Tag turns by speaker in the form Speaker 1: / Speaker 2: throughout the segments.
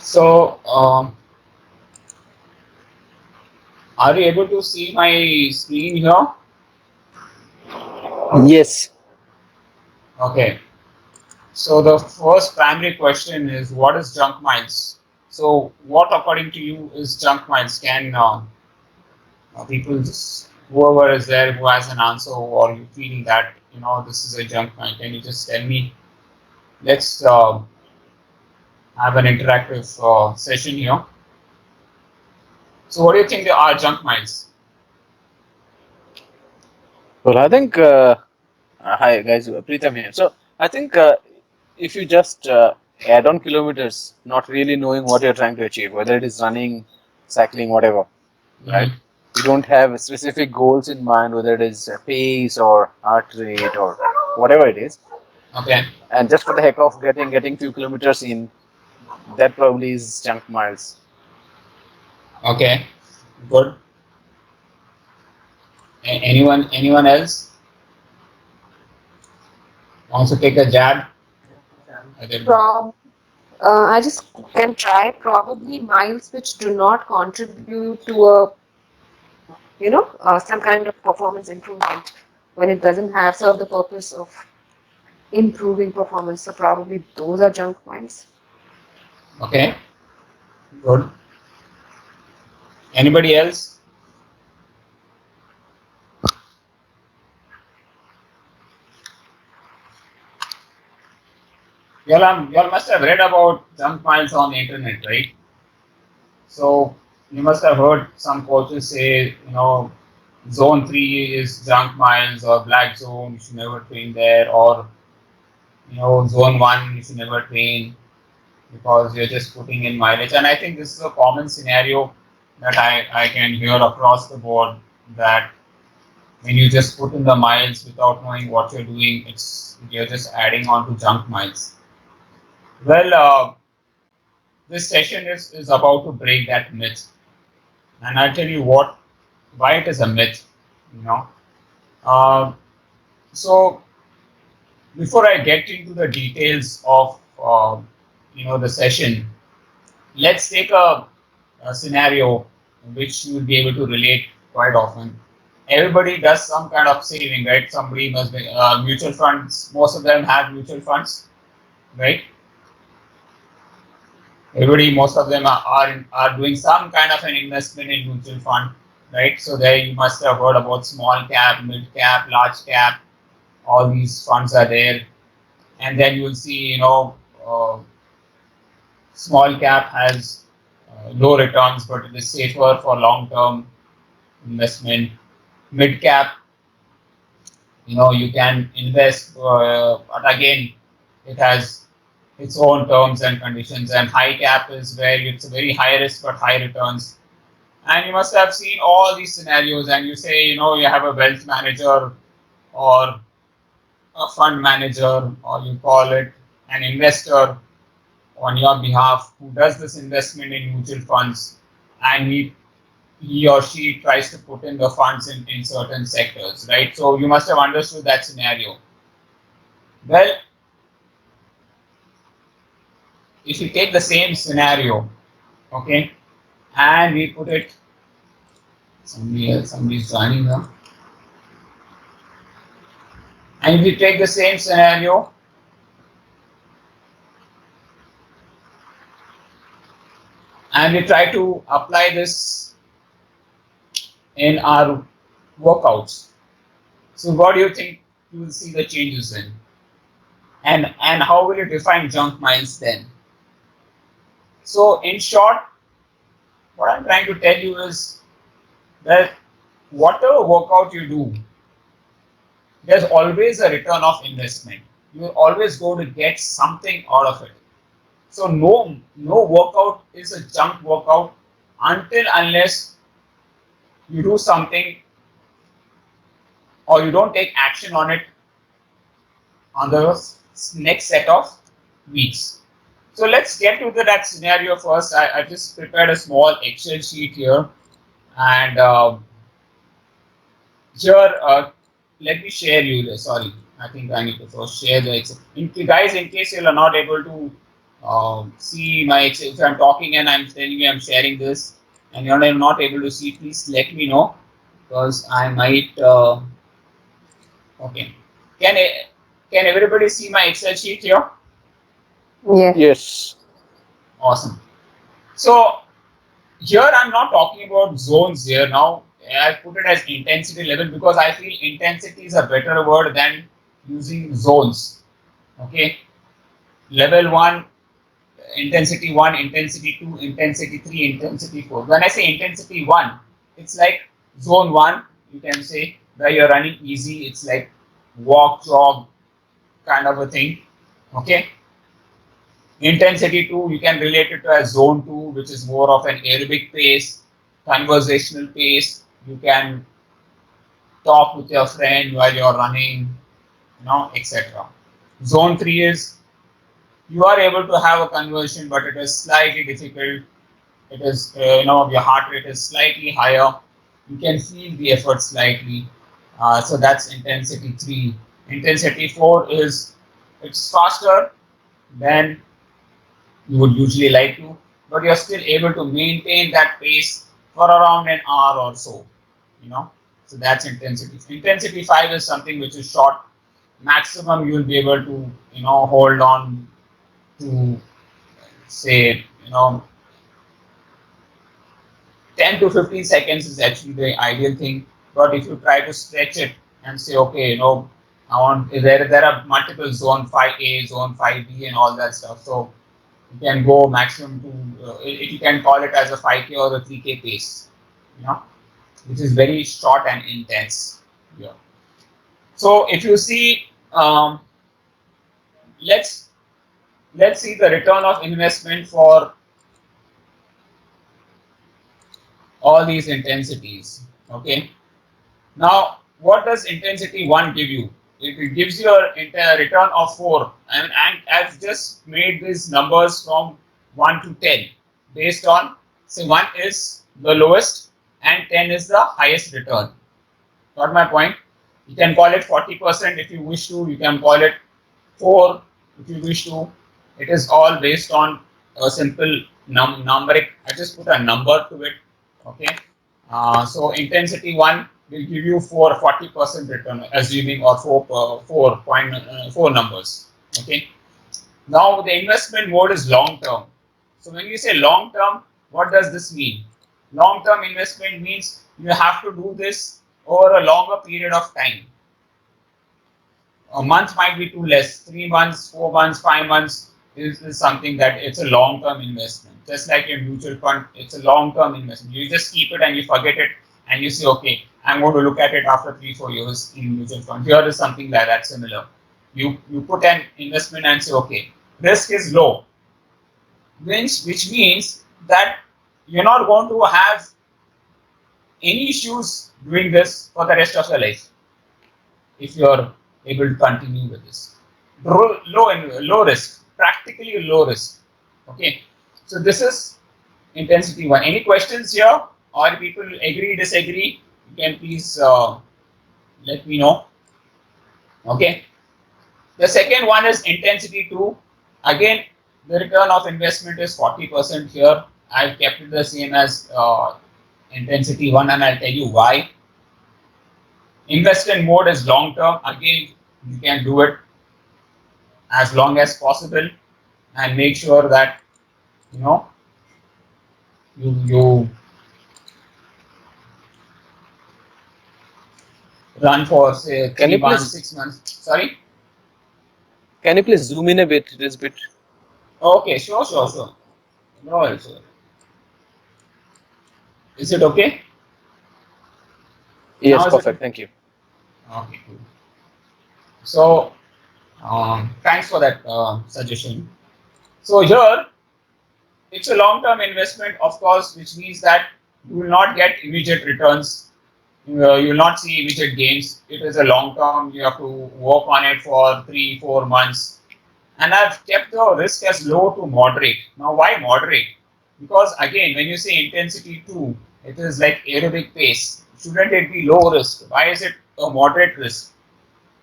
Speaker 1: So, are you able to see my screen here?
Speaker 2: Yes.
Speaker 1: Okay. So the first primary question is, what is junk miles? So, what according to you is junk miles? Can people, just, whoever is there who has an answer, or you feeling that this is a junk mile? Can you just tell me? Let's have an interactive session here. So, what do you think there are junk miles?
Speaker 2: Well, I think, hi guys, Preetham here. So I think if you just add on kilometers, not really knowing what you're trying to achieve, whether it is running, cycling, whatever, right?
Speaker 1: Hmm.
Speaker 2: You don't have specific goals in mind, whether it is pace or heart rate or whatever it is,
Speaker 1: Okay.
Speaker 2: and just for the heck of getting few kilometers in, that probably is junk miles.
Speaker 1: Okay. Good. Anyone else wants to take a jab? I didn't.
Speaker 3: Prob, I just can try probably miles which do not contribute to some kind of performance improvement when it doesn't have serve the purpose of improving performance. So probably those are junk miles.
Speaker 1: Okay. Good. Anybody else? Y'all must have read about junk miles on the internet, right? So you must have heard some coaches say, zone three is junk miles or black zone, you should never train there, or zone one, you should never train because you're just putting in mileage. And I think this is a common scenario that I can hear across the board, that when you just put in the miles without knowing what you're doing, you're just adding on to junk miles. Well, this session is about to break that myth, and I'll tell you why it is a myth. You know, uh, so before I get into the details of the session, let's take a scenario which you will be able to relate quite often. Everybody does some kind of saving, right? Somebody must be mutual funds. Most of them have mutual funds, right? Everybody, most of them are doing some kind of an investment in mutual fund, right? So there you must have heard about small cap, mid cap, large cap. All these funds are there, and then you'll see, small cap has low returns, but it is safer for long term investment. Mid cap, you can invest, but again, it has its own terms and conditions. And high cap is where it's a very high risk but high returns. And you must have seen all these scenarios, and you say, you have a wealth manager or a fund manager, or you call it an investor on your behalf who does this investment in mutual funds, and he or she tries to put in the funds in certain sectors, right? So you must have understood that scenario. Well, if you take the same scenario, okay, and we put it, somebody's joining now, and if you take the same scenario and we try to apply this in our workouts, so what do you think you will see the changes in? And how will you define junk miles then? So in short, what I'm trying to tell you is that whatever workout you do, there's always a return of investment. You're always going to get something out of it. So no workout is a junk workout until unless you do something or you don't take action on it on the next set of weeks. So let's get to that scenario first. I just prepared a small Excel sheet here, and here, let me share you. Sorry, I think I need to first share the Excel. Guys, in case you are not able to see my if I'm talking and I'm telling you I'm sharing this and you're not able to see, please let me know because I might. Okay, can can everybody see my Excel sheet here?
Speaker 3: Yes.
Speaker 2: Yes.
Speaker 1: Awesome. So here I'm not talking about zones here now. I put it as intensity level because I feel intensity is a better word than using zones. Okay, level 1, intensity 1, intensity 2, intensity 3, intensity 4. When I say intensity 1, it's like zone 1, you can say, where you're running easy, it's like walk, jog kind of a thing. Okay, intensity 2, you can relate it to as zone 2, which is more of an aerobic pace, conversational pace. You can talk with your friend while you're running, etc. Zone 3 is you are able to have a conversion, but it is slightly difficult. It is, your heart rate is slightly higher. You can feel the effort slightly. So that's intensity 3. Intensity 4 is it's faster than you would usually like to, but you're still able to maintain that pace for around an hour or so. You know, so that's intensity. Intensity 5 is something which is short. Maximum you'll be able to hold on to say 10 to 15 seconds is actually the ideal thing. But if you try to stretch it and say, okay, I want there are multiple zone 5A, zone 5B, and all that stuff. So you can go maximum to you can call it as a 5K or a 3K pace, you know, which is very short and intense. Yeah. So if you see, let's let's see the return of investment for all these intensities. Okay. Now, what does intensity 1 give you? It gives you a return of 4. And I've just made these numbers from 1 to 10 based on, say, 1 is the lowest and 10 is the highest return. Got my point? You can call it 40% if you wish to. You can call it 4 if you wish to. It is all based on a simple numeric. I just put a number to it. Okay. So intensity 1 will give you 40% return, assuming or 4 numbers. Okay. Now the investment mode is long term. So when you say long term, what does this mean? Long term investment means you have to do this over a longer period of time. A month might be too less. 3 months, 4 months, 5 months is something that it's a long-term investment. Just like your mutual fund, it's a long-term investment. You just keep it and you forget it, and you say, okay, I'm going to look at it after 3-4 years in mutual fund. Here is something like that similar. You put an investment and say, okay, risk is low, which means that you're not going to have any issues doing this for the rest of your life if you're able to continue with this. Low risk, practically low risk. Okay, so this is intensity 1. Any questions here, or people agree, disagree? You can please let me know. Okay, the second one is intensity 2. Again, the return of investment is 40% here. I've kept it the same as intensity 1, and I'll tell you why. Investment mode is long term. Again, you can do it as long as possible and make sure that you know you run for say
Speaker 2: Can you
Speaker 1: 3 months,
Speaker 2: please
Speaker 1: 6 months. Sorry.
Speaker 2: can you please zoom in a bit? It is bit.
Speaker 1: Okay, sure. No worries. Is it okay?
Speaker 2: Yes,
Speaker 1: Now is it
Speaker 2: perfect.
Speaker 1: okay?
Speaker 2: Thank you.
Speaker 1: Okay, cool. So thanks for that suggestion. So here it's a long-term investment, of course, which means that you will not get immediate returns. You will not see immediate gains. It is a long term. You have to work on it for 3-4 months. And I've kept the risk as low to moderate. Now, why moderate? Because again, when you say intensity 2, it is like aerobic pace. Shouldn't it be low risk? Why is it a moderate risk?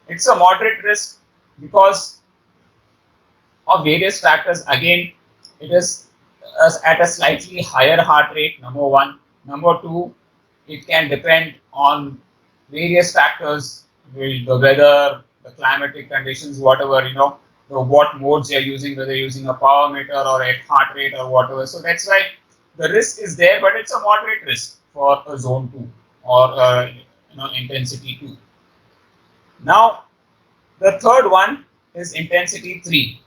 Speaker 1: It's a moderate risk because of various factors. Again, it is at a slightly higher heart rate, number one. Number two, it can depend on various factors, the weather, the climatic conditions, whatever, what modes you're using, whether you're using a power meter or a heart rate or whatever. So that's why the risk is there, but it's a moderate risk for a zone 2 or intensity 2. Now, the third one is intensity 3.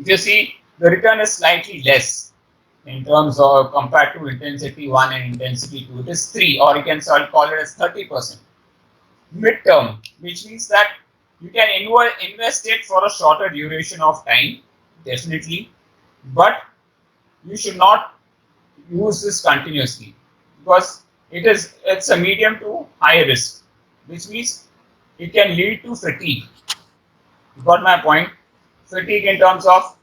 Speaker 1: If you see, the return is slightly less in terms of compared to intensity 1 and intensity 2. It is 3, or you can call it as 30%. Midterm, which means that you can invest it for a shorter duration of time, definitely, but you should not use this continuously because it's a medium to high risk, which means it can lead to fatigue. You got my point? Fatigue in terms of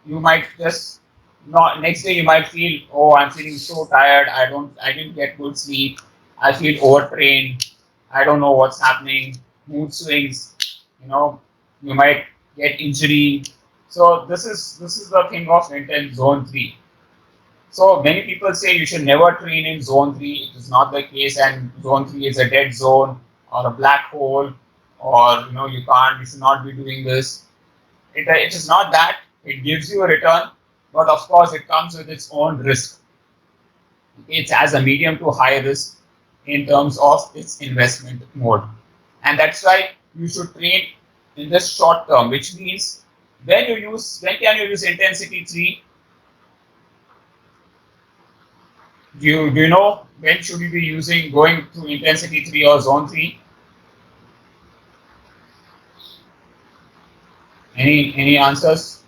Speaker 1: you might just not next day you might feel, oh, I'm feeling so tired, I didn't get good sleep, I feel overtrained, I don't know what's happening, mood swings, you know, you might get injury. So this is the thing of intense zone 3. So many people say you should never train in zone 3. It is not the case, and zone 3 is a dead zone or a black hole, or you should not be doing this. It is not that. It gives you a return, but of course it comes with its own risk. It's as a medium to high risk in terms of its investment mode. And that's why you should train in the short term, which means when can you use intensity 3? Do you know when should you be using going to intensity 3 or zone 3? Any answers?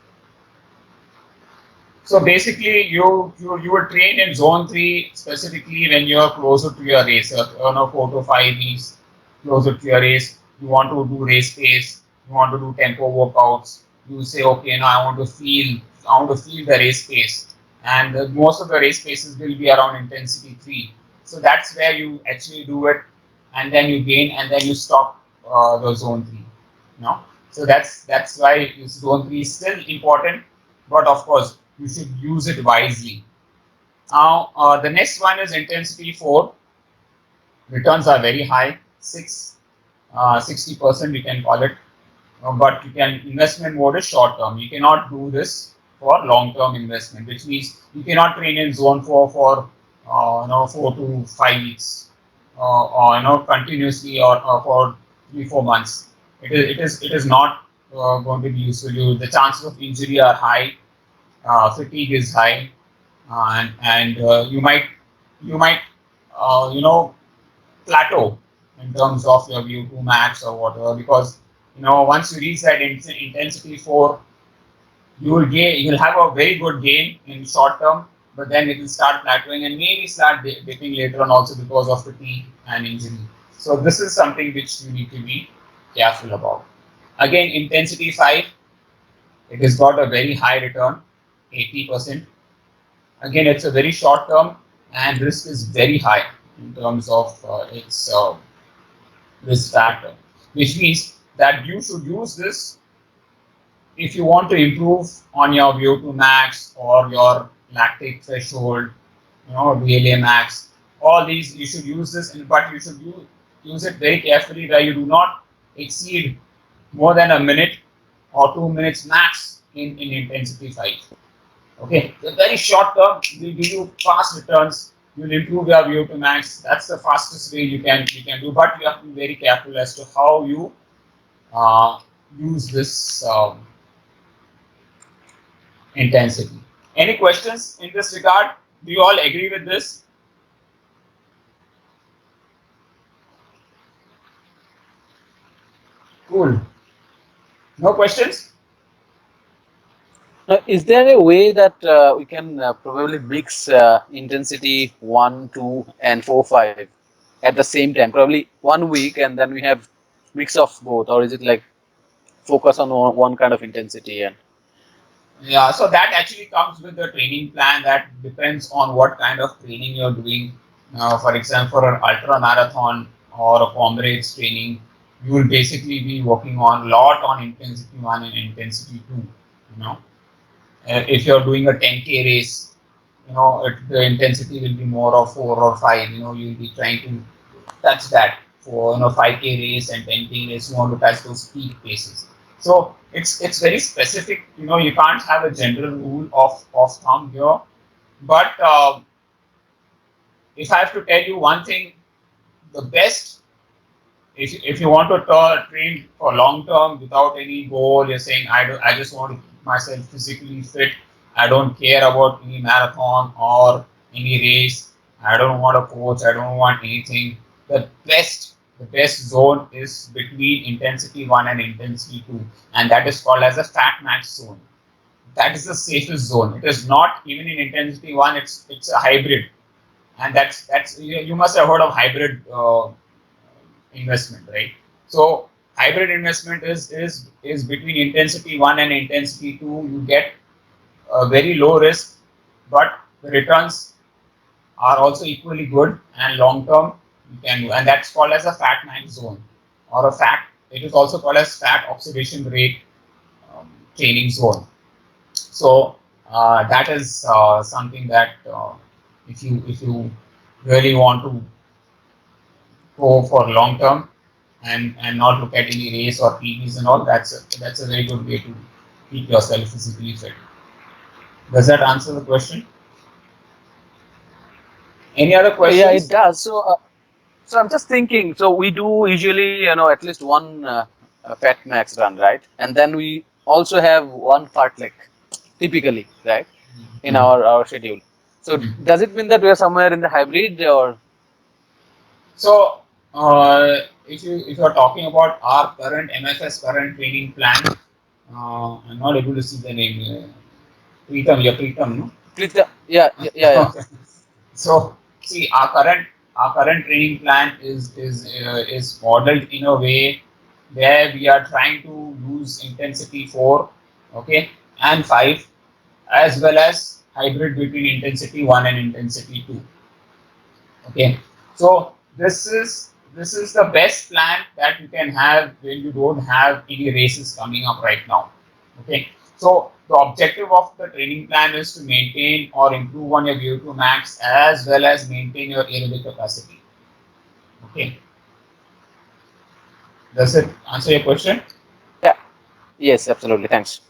Speaker 1: So basically, you will train in zone 3 specifically when you are closer to your race, 4 to 5 weeks closer to your race. You want to do race pace, you want to do tempo workouts. You say, okay, now I want to feel the race pace, and most of the race paces will be around intensity 3. So that's where you actually do it, and then you gain, and then you stop the zone 3. So that's why zone 3 is still important, but of course you should use it wisely. Now the next one is intensity 4. Returns are very high, 60% we can call it, but you can investment mode is short term. You cannot do this for long term investment, which means you cannot train in zone 4 for 4 to 5 weeks, or continuously, or for 3 4 months. It is not going to be useful. The chances of injury are high, fatigue is high, and you might plateau in terms of your VO2 max or whatever, because once you reach that intensity 4, you'll have a very good gain in short term, but then it will start plateauing and maybe start dipping later on also because of fatigue and injury. So this is something which you need to be careful about. Again, intensity 5, it has got a very high return, 80%. Again, it's a very short term, and risk is very high in terms of its risk factor, which means that you should use this if you want to improve on your VO2 max or your lactic threshold, VLA max. All these you should use this, but you should use it very carefully, where you do not exceed more than a minute or 2 minutes max in intensity 5. Okay, the very short term will give you fast returns. You'll improve your VO2 max. That's the fastest way you can do, but you have to be very careful as to how you use this intensity. Any questions in this regard? Do you all agree with this? Cool. No questions?
Speaker 2: Now, is there a way that we can probably mix intensity 1, 2, and 4, 5 at the same time? Probably 1 week, and then we have mix of both, or is it like focus on one kind of intensity? And
Speaker 1: Yeah, so that actually comes with the training plan. That depends on what kind of training you're doing. For example, for an ultra marathon or a comrades training, you will basically be working on a lot on intensity 1 and intensity 2. You know, if you're doing a 10K race, the intensity will be more of 4 or 5. You'll be trying to touch that for 5K race and 10K race. You want to touch those peak paces. So it's very specific. You can't have a general rule of thumb here. But if I have to tell you one thing, the best, if you want to train for long term without any goal, you're saying I just want to keep myself physically fit. I don't care about any marathon or any race. I don't want a coach. I don't want anything. The best zone is between intensity 1 and intensity 2, and that is called as a fat max zone. That is the safest zone. It is not even in intensity 1. It's a hybrid, and that's you must have heard of hybrid investment, right? So hybrid investment is between intensity 1 and intensity 2. You get a very low risk, but the returns are also equally good and long term. You can do, and that's called as a fat max zone, or a fat. It is also called as fat oxidation rate training zone. So that is something that if you really want to go for long term and not look at any race or PBs and all, that's a very good way to keep yourself physically fit. Does that answer the question? Any other
Speaker 2: Yeah, it
Speaker 1: questions?
Speaker 2: does. So I'm just thinking. So we do usually, at least one fat max run, right? And then we also have one fartlek, typically, right, in
Speaker 1: Mhm.
Speaker 2: our schedule. So
Speaker 1: Mhm.
Speaker 2: does it mean that we are somewhere in the hybrid, or
Speaker 1: So if you're talking about our current MFS current training plan, I'm not able to see the name. Preetam, no?
Speaker 2: Yeah, yeah, yeah, yeah.
Speaker 1: Okay. So see, our current training plan is modeled in a way where we are trying to use intensity 4, okay, and 5, as well as hybrid between intensity 1 and intensity 2. Okay, so this is the best plan that you can have when you don't have any races coming up right now. Okay, so the objective of the training plan is to maintain or improve on your VO2 max as well as maintain your aerobic capacity. Okay, does it answer your question?
Speaker 2: Yeah. Yes, absolutely. Thanks.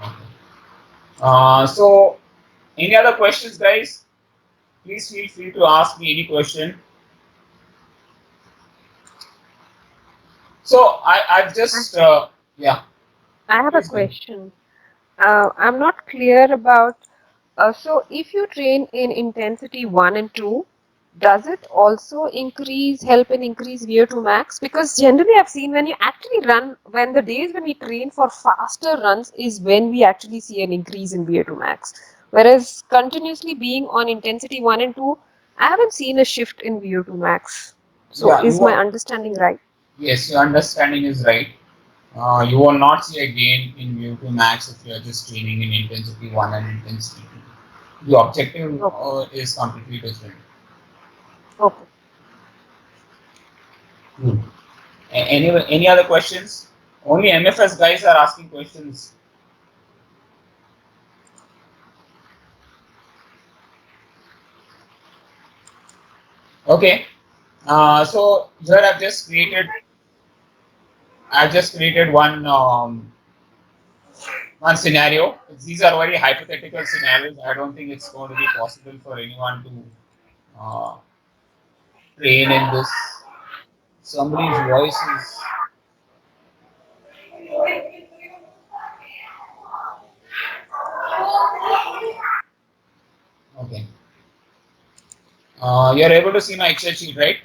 Speaker 1: Okay. So any other questions, guys? Please feel free to ask me any question. So I've
Speaker 3: I
Speaker 1: just yeah,
Speaker 3: I have a
Speaker 1: please go ahead.
Speaker 3: question. I'm not clear about. So, if you train in intensity 1 and 2, does it also help in increase VO2 max? Because generally, I've seen when you actually run, when the days when we train for faster runs is when we actually see an increase in VO2 max. Whereas continuously being on intensity 1 and 2, I haven't seen a shift in VO2 max. So,
Speaker 1: Yeah,
Speaker 3: is
Speaker 1: you
Speaker 3: my
Speaker 1: are.
Speaker 3: understanding right?
Speaker 1: Yes, your understanding is right. You will not see a gain in VO2 max if you are just training in intensity 1 and intensity 2. The objective
Speaker 3: Okay.
Speaker 1: is completely different.
Speaker 3: Okay.
Speaker 1: Good. Any other questions? Only MFS guys are asking questions. Okay. So here I've just created one scenario. These are very hypothetical scenarios. I don't think it's going to be possible for anyone to train in this. Somebody's voice is okay. You're able to see my Excel sheet, right?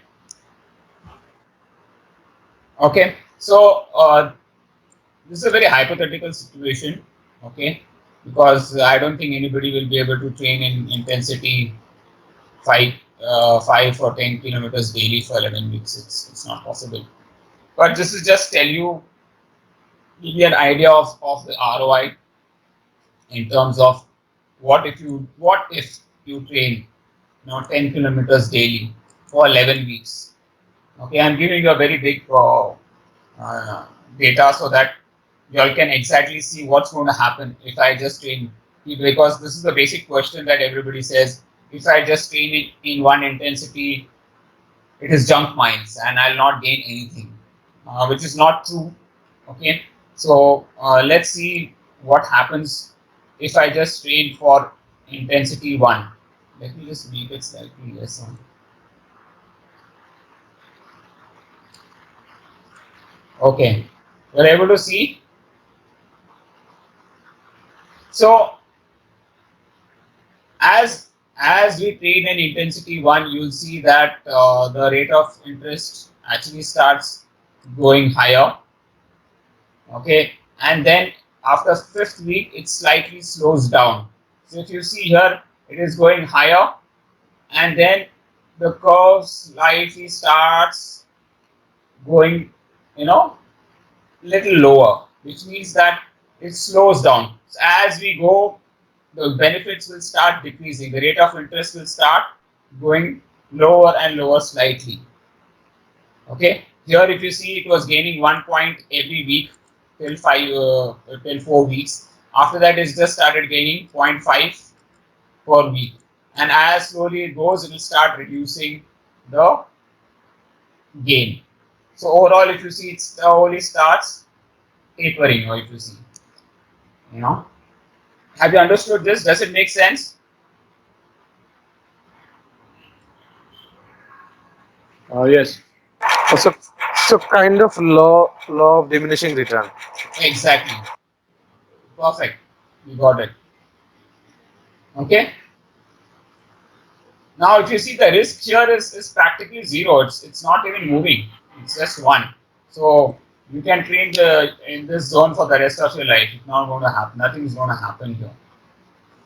Speaker 1: Okay. So this is a very hypothetical situation. Okay, because I don't think anybody will be able to train in intensity 5 or 10 kilometers daily for 11 weeks. It's not possible. But this is just give you an idea of the ROI in terms of what if you train 10 kilometers daily for 11 weeks. Okay, I'm giving you a very big uh, data so that you all can exactly see what's going to happen if I just train, because this is the basic question that everybody says. If I just train it in one intensity, it is junk miles and I'll not gain anything, which is not true. Okay, so let's see what happens if I just train for intensity 1. Let me just make it slightly less on. Okay, you're able to see. So as we train in intensity 1, you'll see that the rate of interest actually starts going higher. Okay, and then after 5th week it slightly slows down. So if you see here, it is going higher, and then the curve slightly starts going, little lower, which means that it slows down. So as we go, the benefits will start decreasing. The rate of interest will start going lower and lower slightly. Okay, here if you see, it was gaining 1 point every week till 4 weeks. After that, it just started gaining 0.5 per week, and as slowly it goes, it will start reducing the gain. So overall, if you see, it slowly starts tapering. Or if you see, you know, have you understood this? Does it make sense?
Speaker 2: Yes. So, so kind of law of diminishing return.
Speaker 1: Exactly. Perfect. You got it. Okay. Now, if you see, the risk here is practically zero. It's not even moving. It's just 1. So you can train in this zone for the rest of your life. It's not going to happen. Nothing is going to happen here.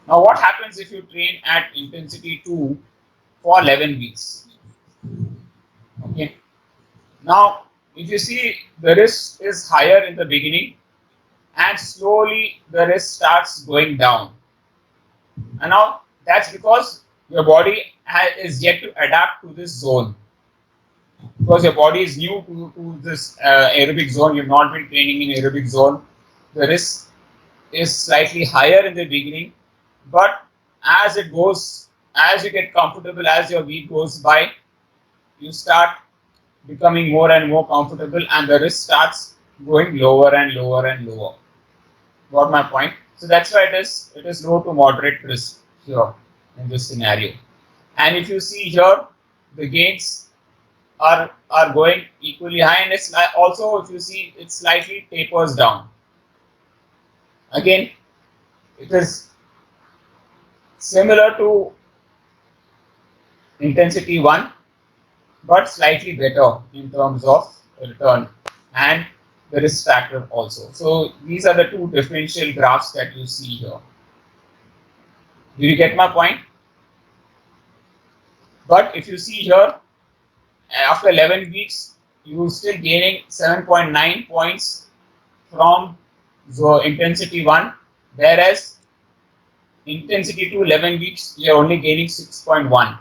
Speaker 1: Now, what happens if you train at intensity 2 for 11 weeks? Okay. Now, if you see, the risk is higher in the beginning, and slowly the risk starts going down. And now that's because your body is yet to adapt to this zone, because your body is new to this aerobic zone. You've not been training in aerobic zone. The risk is slightly higher in the beginning, but as it goes, as you get comfortable, as your week goes by, you start becoming more and more comfortable, and the risk starts going lower and lower and lower. Got my point? So that's why it is low to moderate risk here in this scenario. And if you see here, the gains are going equally high, and it's also, if you see, it slightly tapers down. Again, it is similar to intensity 1, but slightly better in terms of return and the risk factor also. So these are the two differential graphs that you see here. Do you get my point? But if you see here, after 11 weeks, you still gaining 7.9 points from the intensity 1, whereas intensity 2, 11 weeks, you're only gaining 6.1.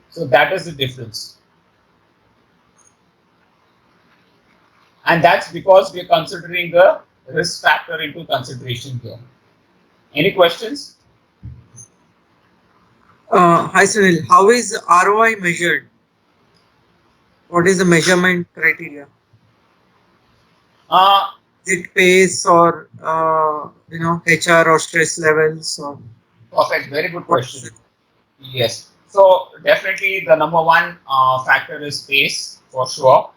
Speaker 1: So that is the difference. And that's because we're considering the risk factor into consideration here. Any questions?
Speaker 4: Hi Sunil, how is ROI measured? What is the measurement criteria?
Speaker 1: Uh,
Speaker 4: Is it pace or HR or stress levels or
Speaker 1: Perfect. Very good
Speaker 4: what is
Speaker 1: question.
Speaker 4: it?
Speaker 1: Yes. So definitely the number one factor is pace for sure.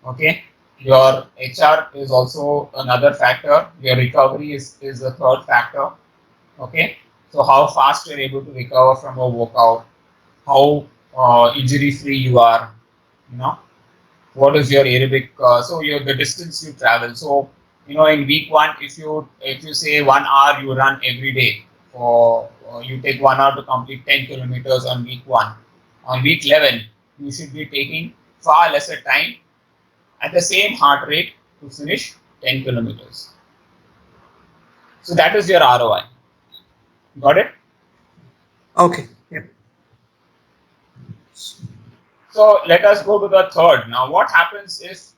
Speaker 1: Okay. Your HR is also another factor. Your recovery is the third factor. Okay. So how fast you're able to recover from a workout, how injury free you are, you know, what is your aerobic, so your the distance you travel. So in week 1, if you say 1 hour you run every day, or you take 1 hour to complete 10 kilometers on week 1, on week 11 you should be taking far lesser time at the same heart rate to finish 10 kilometers. So that is your ROI. Got it?
Speaker 4: Okay, yeah.
Speaker 1: So let us go to the third. Now what happens if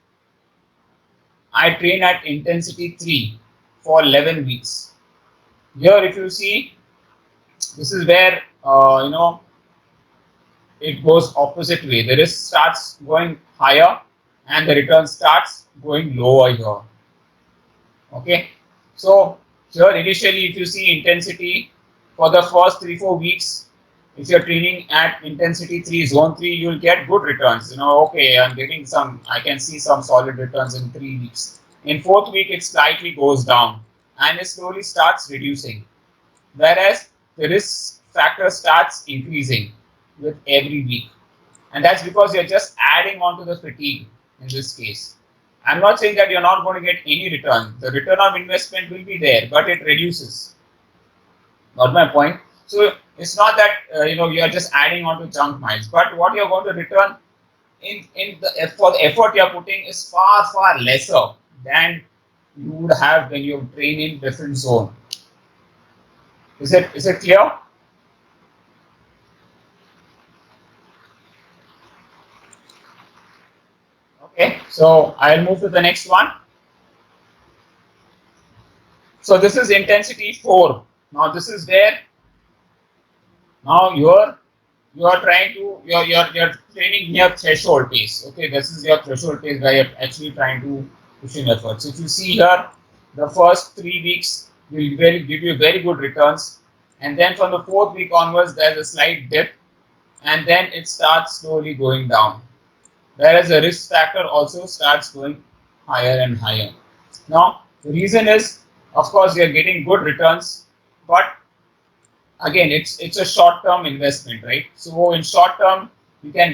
Speaker 1: I train at intensity 3 for 11 weeks. Here, if you see, this is where it goes opposite way. The risk starts going higher and the return starts going lower here. Okay, so here initially, if you see intensity for the first 3-4 weeks, if you're training at intensity 3, zone 3, you'll get good returns. Okay, I'm getting some, I can see some solid returns in 3 weeks. In 4th week, it slightly goes down and it slowly starts reducing. Whereas the risk factor starts increasing with every week. And that's because you're just adding on to the fatigue in this case. I'm not saying that you're not going to get any return. The return of investment will be there, but it reduces. Not my point. So it's not that you are just adding on to junk miles, but what you're going to return for the effort you're putting is far lesser than you would have when you train in different zone. Is it clear? Okay, so I'll move to the next one. So this is intensity 4. Now this is where now you're trying to you're training near threshold pace. Okay, this is your threshold pace where you're actually trying to push in effort. So if you see here, the first 3 weeks will give you very good returns, and then from the 4th week onwards there's a slight dip, and then it starts slowly going down. Whereas the risk factor also starts going higher and higher. Now, the reason is, of course, you're getting good returns, but again, it's a short-term investment, right? So in short term, you can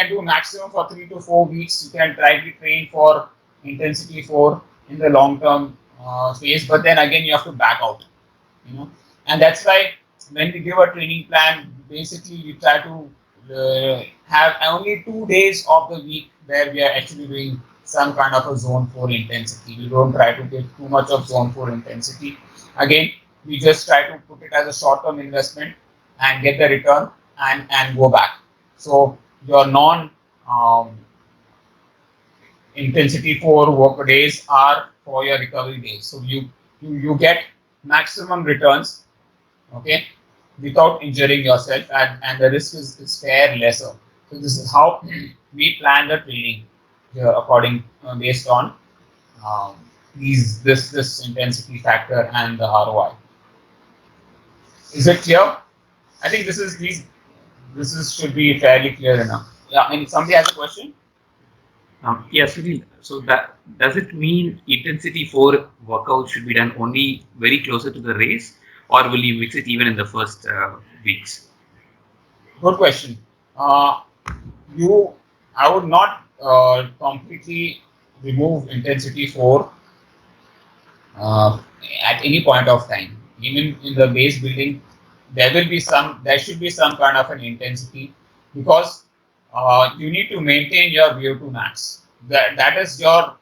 Speaker 1: do maximum for 3 to 4 weeks. You can try to train for intensity 4 in the long-term phase, but then again, you have to back out, and that's why when we give a training plan, basically we try to have only 2 days of the week where we are actually doing some kind of a zone 4 intensity. We don't try to get too much of zone 4 intensity. Again, we just try to put it as a short-term investment and get the return and go back. So your non intensity 4 work days are for your recovery days. So you get maximum returns, okay, without injuring yourself, and the risk is fair lesser. So this is how we plan the training here according based on this intensity factor and the ROI. Is it clear? I think this is should be fairly clear enough. Yeah, and somebody has a question?
Speaker 5: Yes, Sunil. So that does it mean intensity 4 workout should be done only very closer to the race, or will you mix it even in the first weeks?
Speaker 1: Good question. I would not completely remove intensity 4 at any point of time. Even in the base building, there should be some kind of an intensity, because you need to maintain your VO2 max. That is your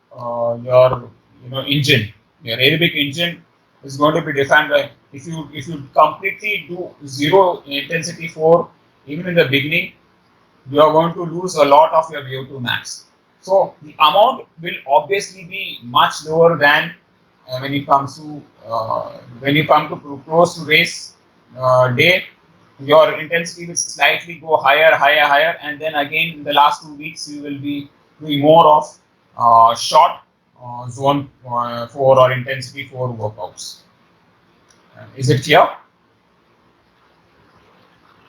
Speaker 1: engine. Your aerobic engine is going to be defined by, if you completely do zero intensity 4 even in the beginning, you are going to lose a lot of your VO2 max. So the amount will obviously be much lower than when you come to close to race day. Your intensity will slightly go higher, and then again in the last 2 weeks you will be doing more of short zone 4 or intensity 4 workouts. Is it clear?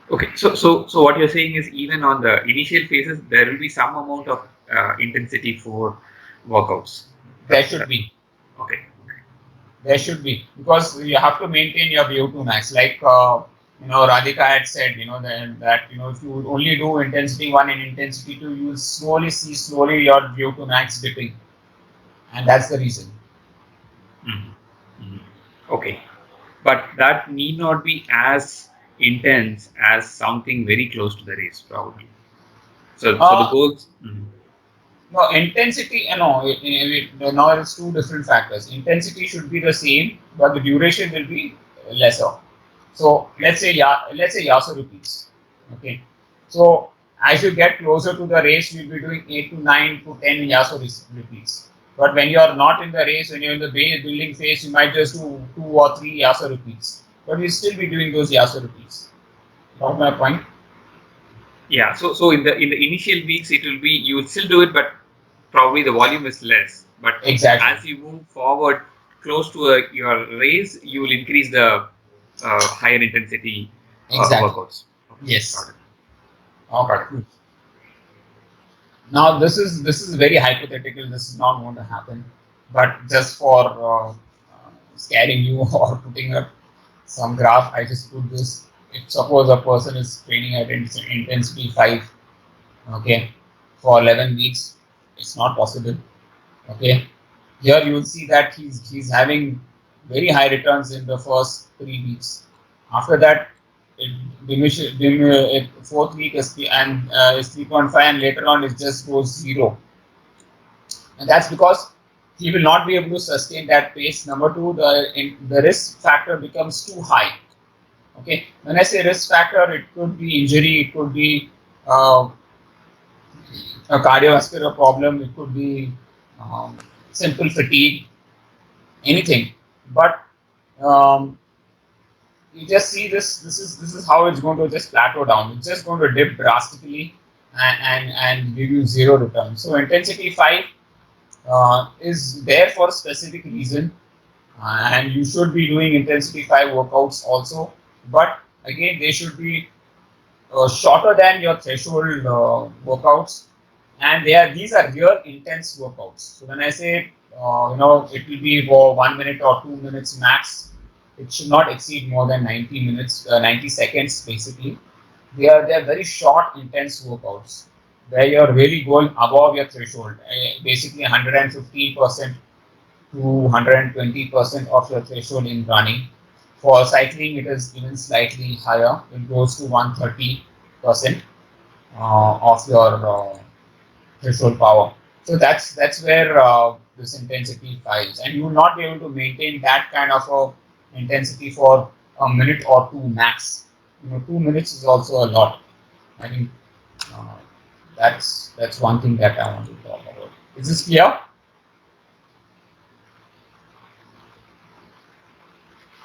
Speaker 5: Okay, so what you're saying is even on the initial phases there will be some amount of intensity 4 workouts.
Speaker 1: There should be.
Speaker 5: Okay.
Speaker 1: There should be, because you have to maintain your VO2 max. Like Radhika had said, that if you only do intensity 1 and intensity 2, you will slowly your VO2 max dipping, and that's the reason.
Speaker 5: Okay, but that need not be as intense as something very close to the race, probably. So the goals.
Speaker 1: No, intensity, now it's two different factors. Intensity should be the same, but the duration will be lesser. So let's say Yaso repeats. Okay, so as you get closer to the race, you'll be doing 8 to 9 to 10 Yaso repeats. But when you're not in the race, when you're in the building phase, you might just do 2 or 3 Yasa repeats. But you'll still be doing those Yasa repeats. Got my point?
Speaker 5: Yeah. So in the initial weeks, it will be, you will still do it, but probably the volume is less. But
Speaker 1: Exactly.
Speaker 5: as you move forward close to your race, you will increase the higher intensity
Speaker 1: Exactly.
Speaker 5: workouts. Okay,
Speaker 1: Yes.
Speaker 5: got it.
Speaker 1: Okay. Now this is very hypothetical. This is not going to happen. But just for scaring you or putting up some graph, I just put this. If suppose a person is training at intensity 5, okay, for 11 weeks, it's not possible. Okay, here you will see that he's having very high returns in the first 3 weeks. After that, it diminishes. Fourth week is is 3.5, and later on it just goes 0. And that's because he will not be able to sustain that pace. Number two, the risk factor becomes too high. Okay, when I say risk factor, it could be injury, it could be uh, a cardiovascular problem, it could be simple fatigue, anything. But um, you just see this is how it's going to just plateau down. It's just going to dip drastically and give you zero return. So intensity 5 is there for a specific reason, and you should be doing intensity 5 workouts also. But again, they should be shorter than your threshold workouts, and these are real intense workouts. So when I say it will be for 1 minute or 2 minutes max, it should not exceed more than 90 minutes, 90 seconds basically. They are very short, intense workouts where you're really going above your threshold, basically 115% to 120% of your threshold in running. For cycling, it is even slightly higher. It goes to 130% of your threshold power. So that's where this intensity files, and you will not be able to maintain that kind of a intensity for a minute or two max. 2 minutes is also a lot. I think uh, that's one thing that I want to talk about. Is this clear?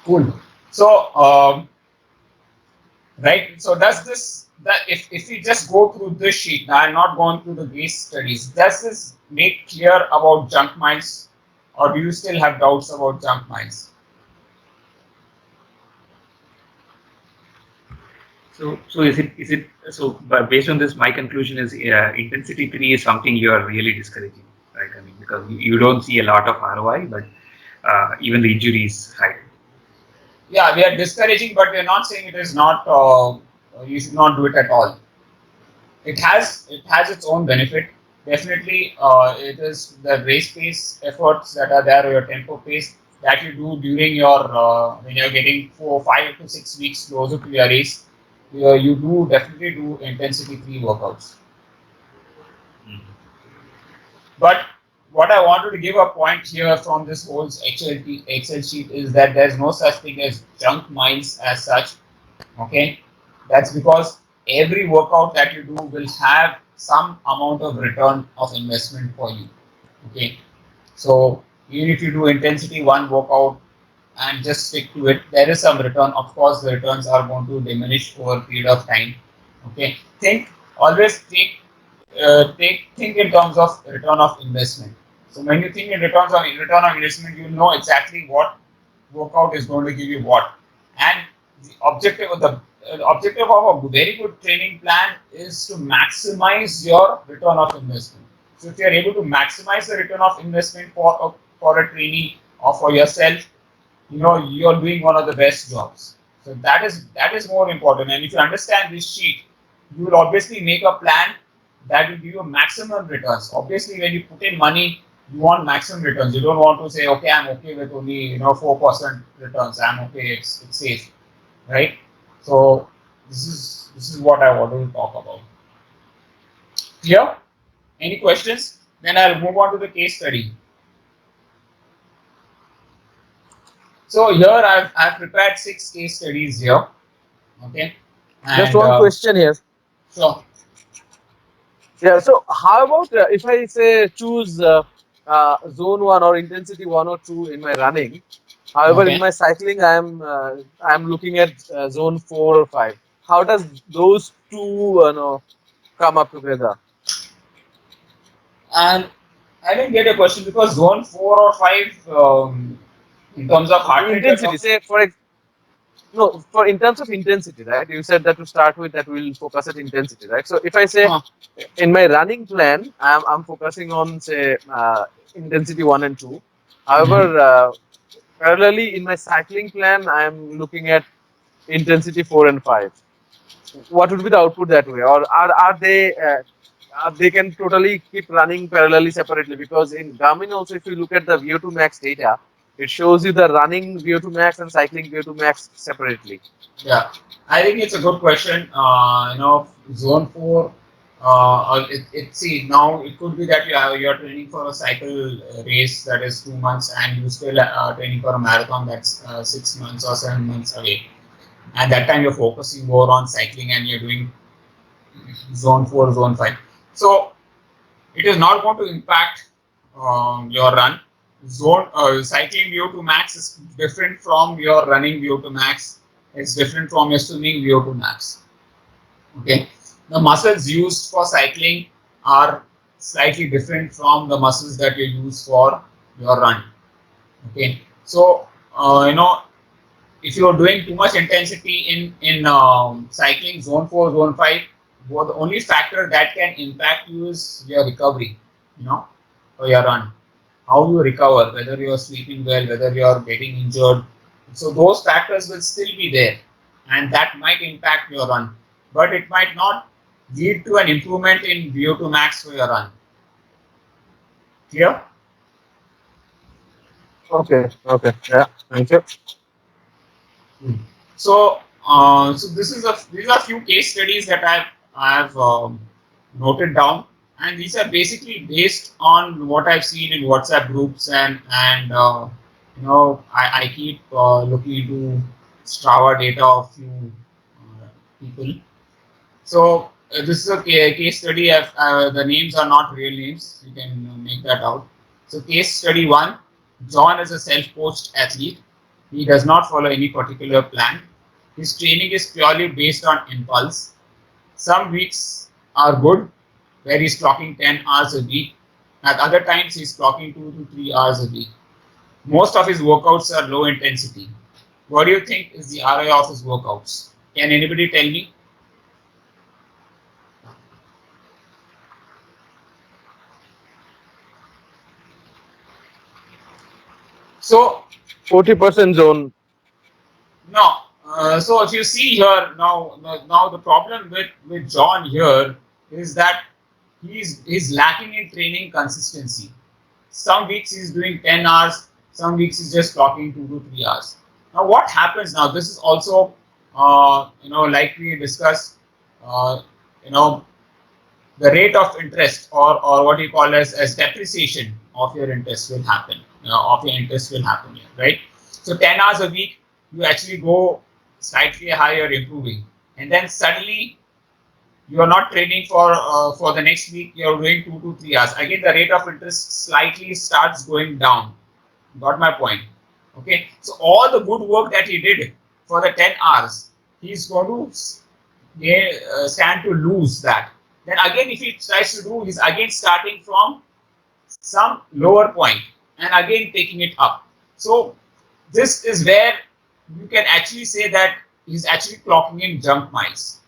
Speaker 1: Cool. So right. So does this that if we just go through this sheet, now I'm not going through the case studies. Does this make clear about junk miles, or do you still have doubts about junk miles?
Speaker 5: So is it so? But based on this, my conclusion is intensity 3 is something you are really discouraging, right? I mean, because you don't see a lot of ROI, but even the injury is high.
Speaker 1: Yeah, we are discouraging, but we are not saying it is not. You should not do it at all. It has its own benefit. Definitely, it is the race pace efforts that are there, or your tempo pace that you do during your when you're getting 5 to 6 weeks closer to your race. You do definitely do intensity 3 workouts. But what I wanted to give a point here from this whole Excel sheet is that there's no such thing as junk miles as such. Okay, that's because every workout that you do will have some amount of return of investment for you. Okay, so even if you do intensity 1 workout and just stick to it, there is some return. Of course, the returns are going to diminish over a period of time. Okay, always think in terms of return of investment. So when you think in return on investment, you know exactly what workout is going to give you what. And the objective of a very good training plan is to maximize your return of investment. So if you are able to maximize the return of investment for a trainee or for yourself, you're doing one of the best jobs. So that is more important. And if you understand this sheet, you will obviously make a plan that will give you maximum returns. Obviously, when you put in money, you want maximum returns. You don't want to say, okay, I'm okay with only 4% returns. I'm okay. It's safe, right? So this is what I wanted to talk about. Clear? Any questions? Then I'll move on to the case study. So here I've prepared 6 case studies here. Okay.
Speaker 2: Just
Speaker 1: And
Speaker 2: one question here.
Speaker 1: sure.
Speaker 2: Yeah. So how about if I say choose zone 1 or intensity 1 or 2 in my running. However, in
Speaker 1: Okay.
Speaker 2: my cycling, I'm looking at zone 4 or 5. How does those two come up together?
Speaker 1: And I didn't get a question because zone 4 or 5, in terms of heart rate, you're
Speaker 2: Intensity,
Speaker 1: talking.
Speaker 2: say no, for in terms of intensity, right? You said that to start with, that we'll focus at intensity, right? So if I say
Speaker 1: Huh.
Speaker 2: in my running plan, I'm focusing on say intensity 1 and 2.
Speaker 1: Mhm.
Speaker 2: However, parallelly in my cycling plan, I'm looking at intensity 4 and 5. What would be the output that way, or they can totally keep running parallelly separately? Because in Garmin also, if you look at the VO2 max data, it shows you the running VO2 max and cycling VO2 max separately.
Speaker 1: Yeah, I think it's a good question. Zone 4. See, now it could be that you're training for a cycle race that is 2 months, and you still training for a marathon that's 6 months or 7 months away. And that time you're focusing more on cycling and you're doing zone 4, zone 5. So it is not going to impact your run. Zone cycling VO2 max is different from your running VO2 max. It's different from your swimming VO2 max. Okay, the muscles used for cycling are slightly different from the muscles that you use for your run. Okay, so if you're doing too much intensity in cycling zone 4, zone 5, well, the only factor that can impact you is your recovery, for your run. How you recover, whether you're sleeping well, whether you're getting injured. So those factors will still be there, and that might impact your run, but it might not lead to an improvement in VO2 max for your run. Clear?
Speaker 2: Okay, okay, yeah, thank you.
Speaker 1: So these are few case studies that I've noted down, and these are basically based on what I've seen in WhatsApp groups, and I keep looking into Strava data of few people. So this is a case study. The names are not real names. You can make that out. So case study one: John is a self-coached athlete. He does not follow any particular plan. His training is purely based on impulse. Some weeks are good, where he's clocking 10 hours a week. At other times, he's clocking 2 to 3 hours a week. Most of his workouts are low intensity. What do you think is the ROI of his workouts? Can anybody tell me? So
Speaker 2: 40% zone.
Speaker 1: no. So if you see here now the problem with John here is that he's lacking in training consistency. Some weeks he's doing 10 hours, some weeks he's just clocking 2 to 3 hours. Now what happens now? This is also like we discussed, uh, you know the rate of interest, or what you call as depreciation of your interest will happen. Of your interest will happen here, right? So 10 hours a week, you actually go slightly higher, improving, and then suddenly you are not training for the next week. You're doing 2 to 3 hours. Again, the rate of interest slightly starts going down. Got my point? Okay. So all the good work that he did for the 10 hours, he's going to stand to lose that. Then again, if he tries to do, he's again starting from some lower point and again taking it up. So this is where you can actually say that he's actually clocking in junk miles,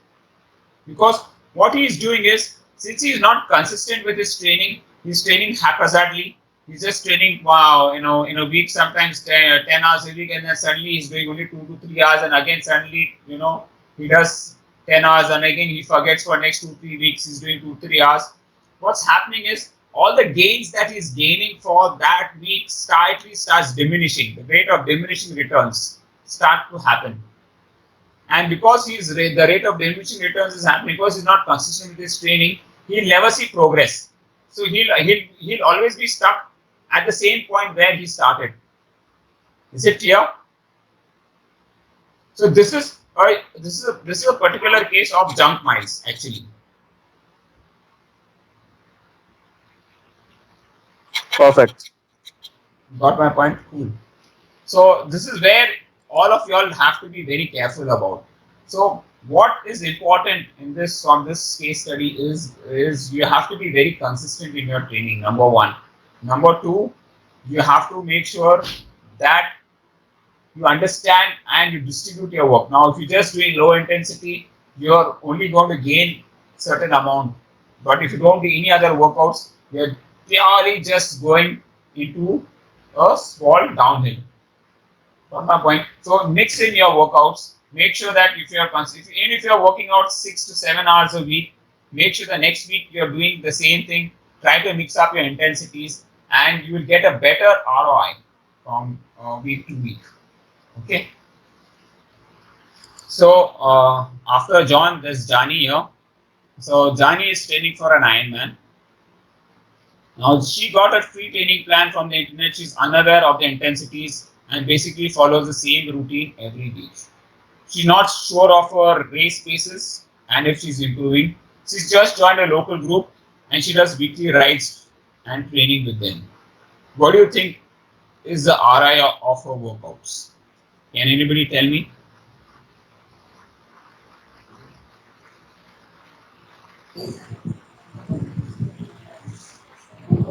Speaker 1: because what he is doing is, since he is not consistent with his training, he's training haphazardly. He's just training, wow, in a week, sometimes 10 hours a week, and then suddenly he's doing only 2 to 3 hours, and again suddenly, he does 10 hours, and again he forgets for next 2 3 weeks he's doing 2 3 hours. What's happening is all the gains that he's gaining for that week slightly starts diminishing. The rate of diminishing returns start to happen, and because the rate of diminishing returns is happening, because he's not consistent with his training, he'll never see progress. So he'll always be stuck at the same point where he started. Is it clear? So this is a particular case of junk miles actually.
Speaker 2: Perfect.
Speaker 1: Got my point? Cool. So this is where all of y'all have to be very careful about. So what is important in this on this case study is you have to be very consistent in your training. Number one. Number two, you have to make sure that you understand and you distribute your work. Now, if you're just doing low intensity, you're only going to gain certain amount. But if you don't do any other workouts, you're purely just going into a small downhill. Got my point? So mix in your workouts. Make sure that if you're even if you're working out 6 to 7 hours a week, make sure the next week you're doing the same thing. Try to mix up your intensities, and you will get a better ROI from week to week. Okay. So after John, there's Jani here. So Jani is training for an Ironman. Now she got a free training plan from the internet. She's unaware of the intensities and basically follows the same routine every week. She's not sure of her race paces and if she's improving. She's just joined a local group and she does weekly rides and training with them. What do you think is the ROI of her workouts? Can anybody tell me?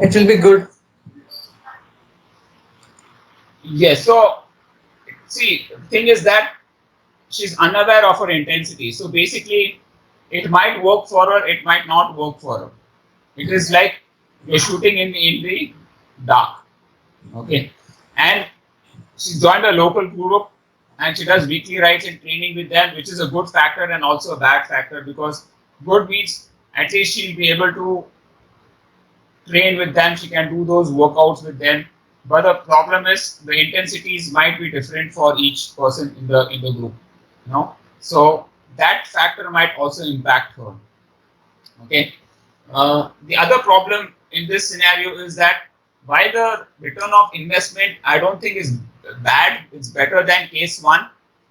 Speaker 4: It will be good.
Speaker 1: Yes. So see, the thing is that she's unaware of her intensity. So basically, it might work for her, it might not work for her. It is like you're shooting in the dark. Okay. And she joined a local group and she does weekly rides and training with them, which is a good factor and also a bad factor, because good means at least she'll be able to train with them, she can do those workouts with them. But the problem is the intensities might be different for each person in the group. So that factor might also impact her. Okay. The other problem in this scenario is that while the return of investment I don't think is bad, it's better than case one,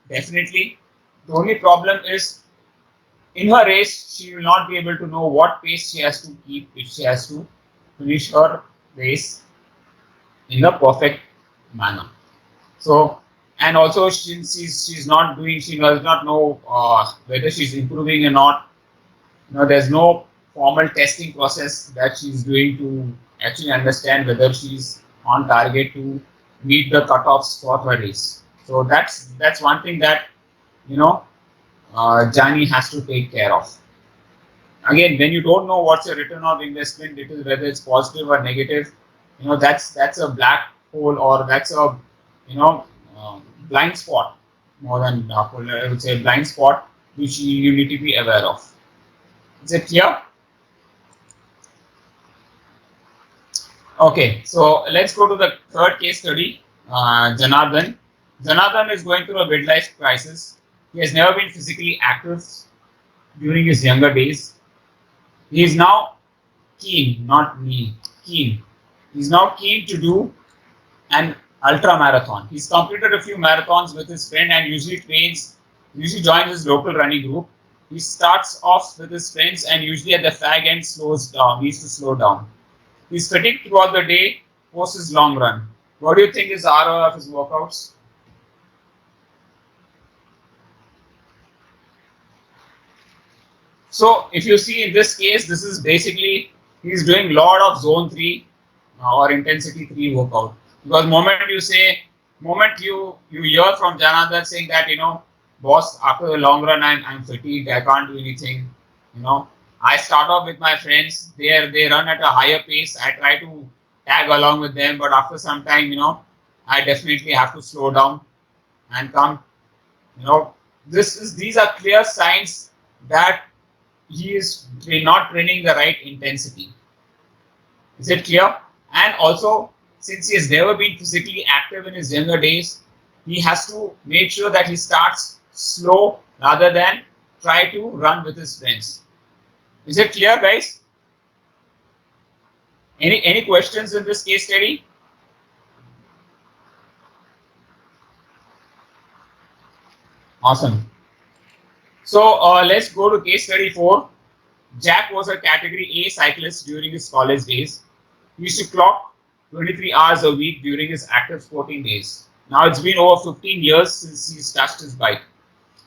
Speaker 1: definitely. The only problem is in her race she will not be able to know what pace she has to keep if she has to finish her race in a perfect manner. So, and also since she's not doing, she does not know whether she's improving or not. There's no formal testing process that she's doing to actually understand whether she's on target to meet the cutoffs for her race. So that's one thing that Jani has to take care of. Again, when you don't know what's your return of investment, it is whether it's positive or negative, that's a black hole, or that's a blind spot, more than dark hole. I would say blind spot which you need to be aware of. Is it clear? Okay, so let's go to the third case study. Janardhan. Janardhan is going through a midlife crisis. He has never been physically active during his younger days. He is now keen, not me, keen. He's now keen to do an ultra marathon. He's completed a few marathons with his friend and usually joins his local running group. He starts off with his friends and usually at the fag end slows down. He needs to slow down. He's fatigued throughout the day post his long run. What do you think is the ROI of his workouts? So if you see in this case, this is basically he's doing a lot of zone 3 or intensity 3 workout. Because moment you hear from Janardhan saying that, boss, after the long run I'm fatigued, I can't do anything. I start off with my friends, they run at a higher pace. I try to tag along with them, but after some time, I definitely have to slow down and come. These are clear signs that he is not training the right intensity. Is it clear? And also, since he has never been physically active in his younger days, he has to make sure that he starts slow rather than try to run with his friends. Is it clear, guys? Any questions in this case study? Awesome. So let's go to case study 4. Jack was a category A cyclist during his college days. He used to clock 23 hours a week during his active sporting days. Now it's been over 15 years since he's touched his bike.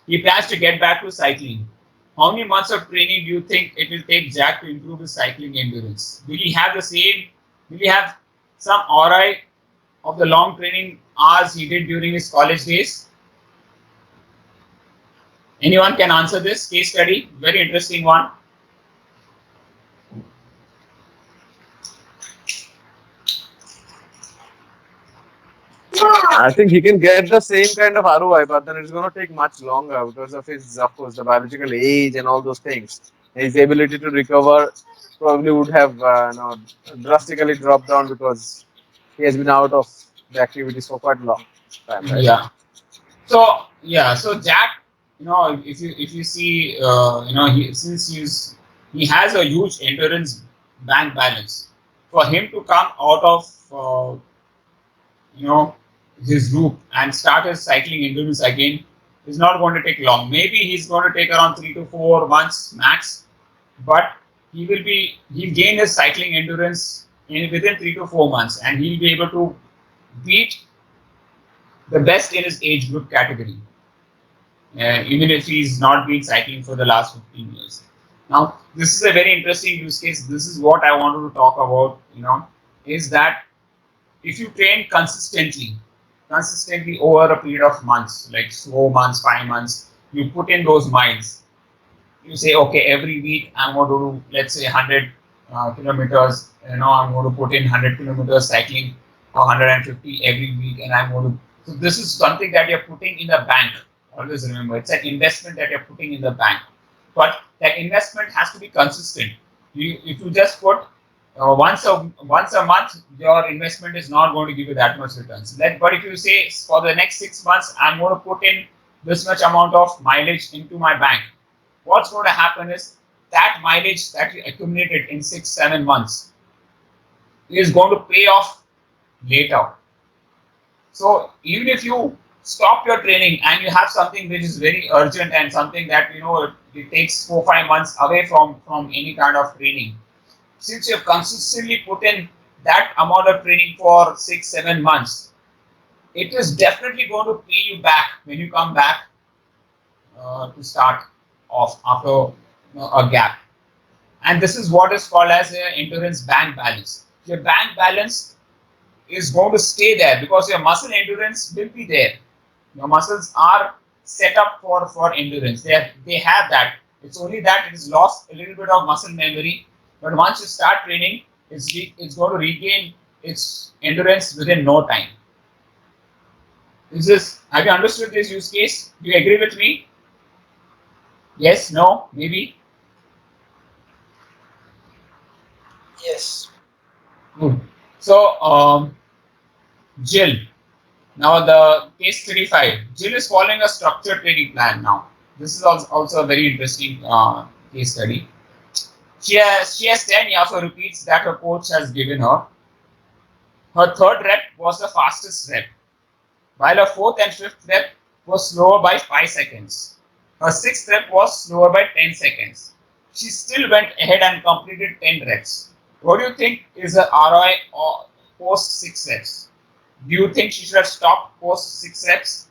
Speaker 1: He plans to get back to cycling. How many months of training do you think it will take Jack to improve his cycling endurance? Will he have the same? Will he have some aura of the long training hours he did during his college days? Anyone can answer this case study? Very interesting one.
Speaker 2: I think he can get the same kind of ROI, but then it's going to take much longer because of his, of course, the biological age and all those things. His ability to recover probably would have drastically dropped down because he has been out of the activities for quite a long time, right?
Speaker 1: Yeah. So Jack, if you see, he has a huge endurance bank balance. For him to come out of you know his group and start his cycling endurance again is not going to take long. Maybe he's going to take around 3 to 4 months max, but he'll gain his cycling endurance within 3 to 4 months, and he'll be able to beat the best in his age group category, even if he's not been cycling for the last 15 years. Now, this is a very interesting use case. This is what I wanted to talk about, is that if you train consistently over a period of months, like 4 months, 5 months, you put in those miles. You say, okay, every week I'm going to do, let's say, 100 kilometers. I'm going to put in 100 kilometers cycling or 150 every week, and I'm going to. So this is something that you're putting in the bank. Always remember, it's an investment that you're putting in the bank. But that investment has to be consistent. If you just put once a month, your investment is not going to give you that much returns. But if you say for the next 6 months, I'm going to put in this much amount of mileage into my bank, what's going to happen is that mileage that you accumulated in 6-7 months is going to pay off later. So even if you stop your training and you have something which is very urgent and something that it takes 4-5 months away from any kind of training, since you've consistently put in that amount of training for 6-7 months, it is definitely going to pay you back when you come back to start off after a gap. And this is what is called as an endurance bank balance. Your bank balance is going to stay there because your muscle endurance will be there. Your muscles are set up for endurance. They have that. It's only that it has lost a little bit of muscle memory. But once you start training, it's going to regain its endurance within no time. Have you understood this use case? Do you agree with me? Yes, no, maybe?
Speaker 4: Yes.
Speaker 1: Good. So, Jill. Now the case 35. Jill is following a structured training plan now. This is also a very interesting case study. She has 10 Yafo repeats that her coach has given her. Her third rep was the fastest rep, while her fourth and fifth rep was slower by 5 seconds. Her sixth rep was slower by 10 seconds. She still went ahead and completed 10 reps. What do you think is the ROI or post 6 reps? Do you think she should have stopped post 6 reps?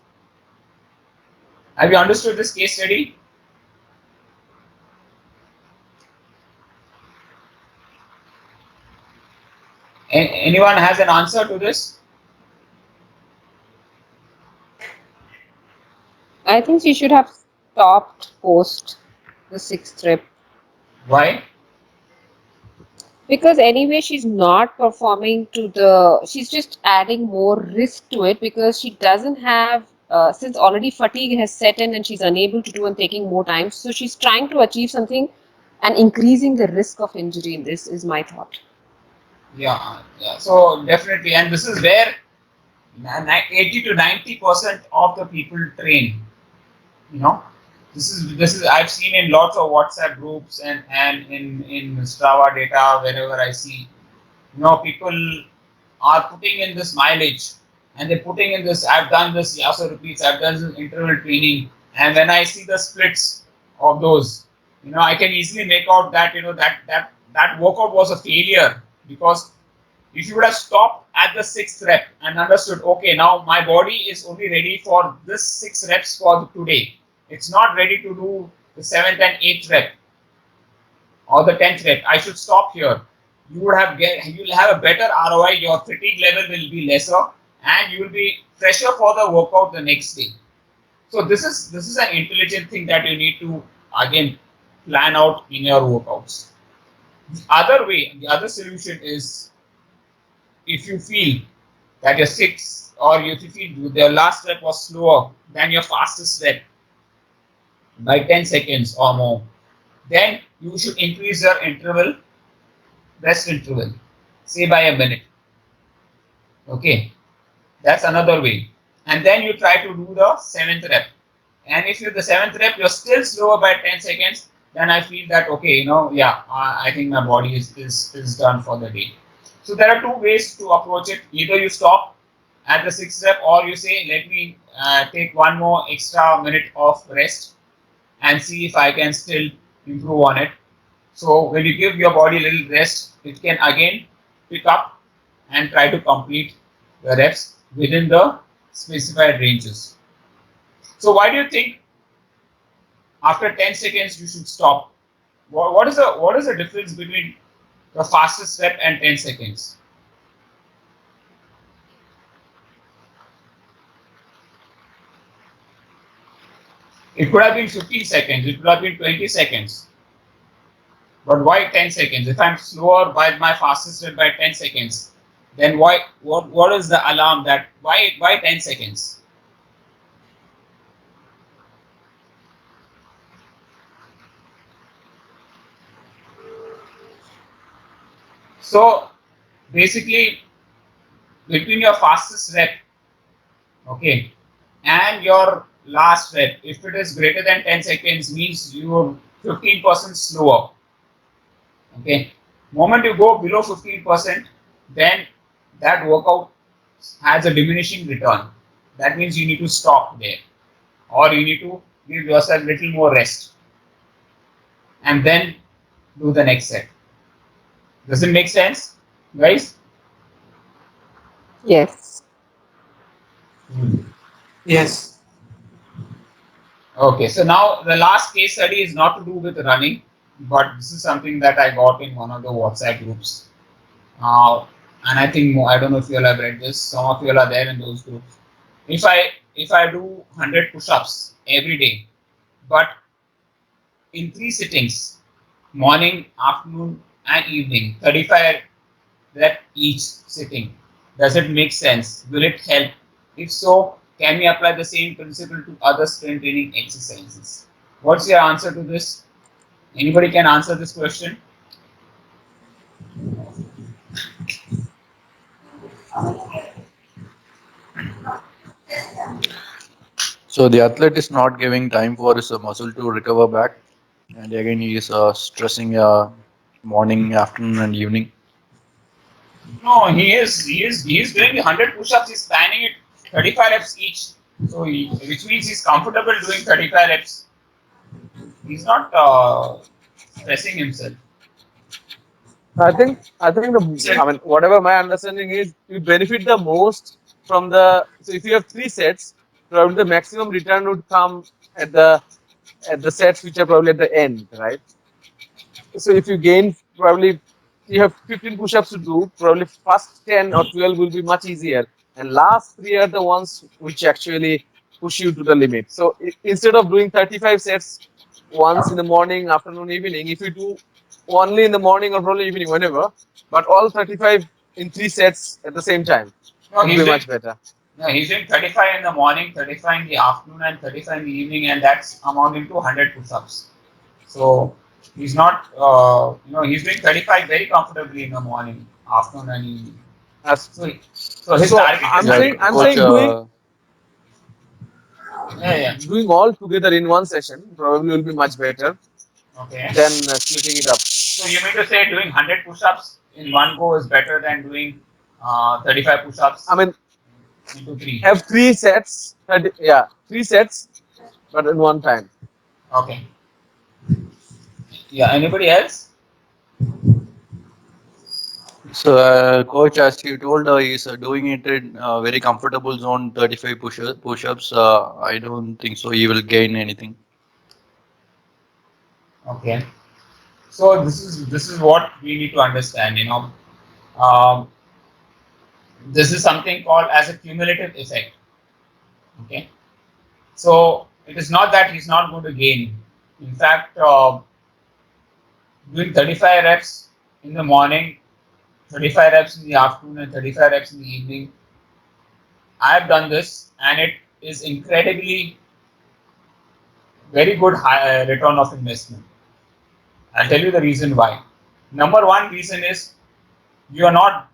Speaker 1: Have you understood this case study? Anyone has an answer to this?
Speaker 3: I think she should have stopped post the 6th trip.
Speaker 1: Why?
Speaker 3: Because anyway, she's not performing she's just adding more risk to it because she doesn't have, since already fatigue has set in and she's unable to do and taking more time. So she's trying to achieve something and increasing the risk of injury. This is my thought.
Speaker 1: Yeah. So definitely, and this is where 80 to 90% of the people train. This is I've seen in lots of WhatsApp groups and in Strava data wherever I see, people are putting in this mileage and they're putting in this. I've done this Yaso repeats. I've done this interval training, and when I see the splits of those, I can easily make out that that workout was a failure because if you would have stopped at the 6th rep and understood, okay, now my body is only ready for this 6 reps for today. It's not ready to do the 7th and 8th rep or the 10th rep. I should stop here. You'll have a better ROI. Your fatigue level will be lesser, and you will be fresher for the workout the next day. So this is an intelligent thing that you need to again plan out in your workouts. The other solution is, if you feel that your 6 or if you feel your last rep was slower than your fastest rep by 10 seconds or more, then you should increase your rest interval, say by a minute. Okay, that's another way. And then you try to do the 7th rep. And if you're the 7th rep, you're still slower by 10 seconds, then I feel that, okay, I think my body is done for the day. So there are two ways to approach it. Either you stop at the 6th rep, or you say, let me take one more extra minute of rest and see if I can still improve on it. So when you give your body a little rest, it can again pick up and try to complete the reps within the specified ranges. So why do you think after 10 seconds you should stop? What is the difference between the fastest rep and 10 seconds? It could have been 15 seconds, it could have been 20 seconds. But why 10 seconds? If I'm slower by my fastest rep by 10 seconds, then what is the alarm that why 10 seconds? So basically, between your fastest rep, okay, and your last rep, if it is greater than 10 seconds, means you're 15% slower. Okay, moment you go below 15%, then that workout has a diminishing return. That means you need to stop there, or you need to give yourself a little more rest and then do the next set. Does it make sense, guys?
Speaker 3: Yes.
Speaker 4: Yes.
Speaker 1: Okay, so now the last case study is not to do with running, but this is something that I got in one of the WhatsApp groups. And I think I don't know if you all have read this. Some of you all are there in those groups. If I do 100 push-ups every day, but in 3 sittings, morning, afternoon, and evening, 35 rep each sitting, does it make sense? Will it help? If so, can we apply the same principle to other strength training exercises? What's your answer to this? Anybody can answer this question?
Speaker 6: So the athlete is not giving time for his muscle to recover back, and again he is stressing morning, afternoon, and evening.
Speaker 1: No, he is doing 100 push-ups. He's planning it 35 reps each. So which means he's comfortable doing 35 reps. He's not stressing himself.
Speaker 2: I think whatever my understanding is, you benefit the most from the. So if you have 3 sets, probably the maximum return would come at the sets which are probably at the end, right? So if you gain probably you have 15 push-ups to do, probably first 10 or 12 will be much easier, and last 3 are the ones which actually push you to the limit. So instead of doing 35 sets once in the morning, afternoon, evening, if you do only in the morning or probably evening, whenever, but all 35 in 3 sets at the same time,
Speaker 1: No,
Speaker 2: would be much better.
Speaker 1: No, he's doing 35 in the morning, 35 in the afternoon, and 35 in the evening, and that's amounting to 100 push-ups. So he's not, he's doing 35 very comfortably in the morning, afternoon, and evening.
Speaker 2: As,
Speaker 1: So his
Speaker 2: so
Speaker 1: target
Speaker 2: I'm
Speaker 1: is
Speaker 2: saying
Speaker 1: 100
Speaker 6: coach,
Speaker 2: doing
Speaker 1: Yeah.
Speaker 2: doing all together in one session probably will be much better
Speaker 1: Okay.
Speaker 2: than splitting it up.
Speaker 1: So you mean to say doing 100 push-ups in one go is better than doing 35 push-ups
Speaker 2: I mean,
Speaker 1: into 3?
Speaker 2: have 3 sets, 3 sets, but in one time.
Speaker 1: Okay. Yeah. Anybody else?
Speaker 6: So, coach, as you told, he's doing it in very comfortable zone, 35 push-ups. I don't think so. He will gain anything.
Speaker 1: Okay. So this is what we need to understand. Um, this is something called as a cumulative effect. Okay. So it is not that he's not going to gain. In fact, doing 35 reps in the morning, 35 reps in the afternoon, and 35 reps in the evening, I have done this, and it is incredibly very good return of investment. I'll tell you the reason why. Number one reason is you are not